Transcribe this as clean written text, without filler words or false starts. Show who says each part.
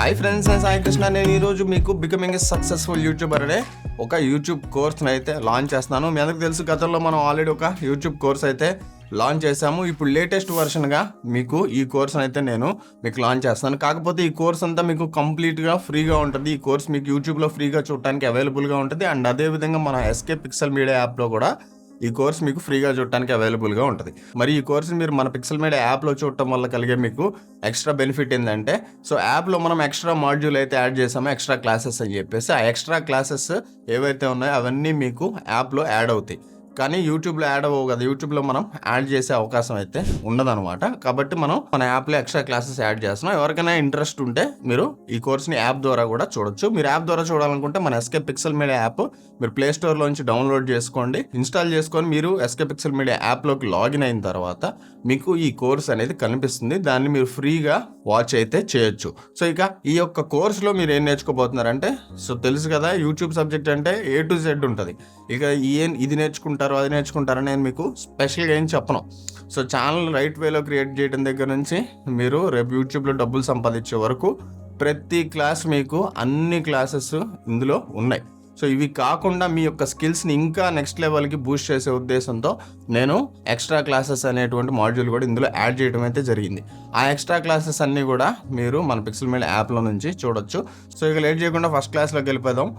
Speaker 1: Hi friends, నేను సాయి కృష్ణ. నేను ఈరోజు మీకు బికమింగ్ ఏ సక్సెస్ఫుల్ యూట్యూబర్ అనే ఒక యూట్యూబ్ కోర్స్ని అయితే లాంచ్ చేస్తున్నాను. మీ అందరికి తెలుసు, గతంలో మనం ఆల్రెడీ ఒక యూట్యూబ్ కోర్స్ అయితే లాంచ్ చేసాము. ఇప్పుడు లేటెస్ట్ వర్షన్గా మీకు ఈ కోర్స్ అయితే నేను మీకు లాంచ్ చేస్తాను. కాకపోతే ఈ కోర్స్ అంతా మీకు కంప్లీట్గా ఫ్రీగా ఉంటుంది. ఈ కోర్స్ మీకు యూట్యూబ్లో ఫ్రీగా చూడటానికి అవైలబుల్గా ఉంటుంది. అండ్ అదేవిధంగా మన ఎస్కే పిక్సెల్ మీడియా యాప్లో కూడా ఈ కోర్స్ మీకు ఫ్రీగా చూడటానికి అవైలబుల్గా ఉంటుంది. మరి ఈ కోర్స్ మీరు మన పిక్సెల్ మీడియా యాప్లో చూడటం వల్ల కలిగే మీకు ఎక్స్ట్రా బెనిఫిట్ ఏంటంటే, సో యాప్లో మనం ఎక్స్ట్రా మాడ్యూల్ అయితే యాడ్ చేసామో, ఎక్స్ట్రా క్లాసెస్ అని చెప్పేసి ఆ ఎక్స్ట్రా క్లాసెస్ ఏవైతే ఉన్నాయో అవన్నీ మీకు యాప్లో యాడ్ అవుతాయి. కానీ యూట్యూబ్లో యాడ్ అవ్వవు కదా. యూట్యూబ్లో మనం యాడ్ చేసే అవకాశం అయితే ఉండదన్నమాట. కాబట్టి మనం మన యాప్లో ఎక్స్ట్రా క్లాసెస్ యాడ్ చేస్తున్నాం. ఎవరికైనా ఇంట్రెస్ట్ ఉంటే మీరు ఈ కోర్స్ని యాప్ ద్వారా కూడా చూడొచ్చు. మీరు యాప్ ద్వారా చూడాలనుకుంటే మన ఎస్కే పిక్సెల్ మీడియా యాప్ మీరు ప్లే స్టోర్లోంచి డౌన్లోడ్ చేసుకోండి, ఇన్స్టాల్ చేసుకొని మీరు ఎస్కే పిక్సెల్ మీడియా యాప్లోకి లాగిన్ అయిన తర్వాత మీకు ఈ కోర్స్ అనేది కనిపిస్తుంది. దాన్ని మీరు ఫ్రీగా వాచ్ అయితే చేయొచ్చు. సో ఇక ఈ యొక్క కోర్సులో మీరు ఏం నేర్చుకోబోతున్నారంటే, సో తెలుసు కదా యూట్యూబ్ సబ్జెక్ట్ అంటే A to Z ఉంటుంది. ఇక ఇది నేర్చుకుంటారు, అది నేర్చుకుంటారని నేను మీకు స్పెషల్గా ఏం చెప్పను. సో ఛానల్ రైట్ వేలో క్రియేట్ చేయడం దగ్గర నుంచి మీరు రేపు యూట్యూబ్లో డబ్బులు సంపాదించే వరకు ప్రతి క్లాస్ మీకు అన్ని క్లాసెస్ ఇందులో ఉన్నాయి. సో ఇవి కాకుండా మీ యొక్క స్కిల్స్ని ఇంకా నెక్స్ట్ లెవెల్కి బూస్ట్ చేసే ఉద్దేశంతో నేను ఎక్స్ట్రా క్లాసెస్ అనేటువంటి మాడ్యూల్ కూడా ఇందులో యాడ్ చేయడం అయితే జరిగింది. ఆ ఎక్స్ట్రా క్లాసెస్ అన్నీ కూడా మీరు మన పిక్సెల్ మీడియా యాప్లో నుంచి చూడొచ్చు. సో ఇక లేట్ చేయకుండా ఫస్ట్ క్లాస్లోకి వెళ్ళిపోదాం.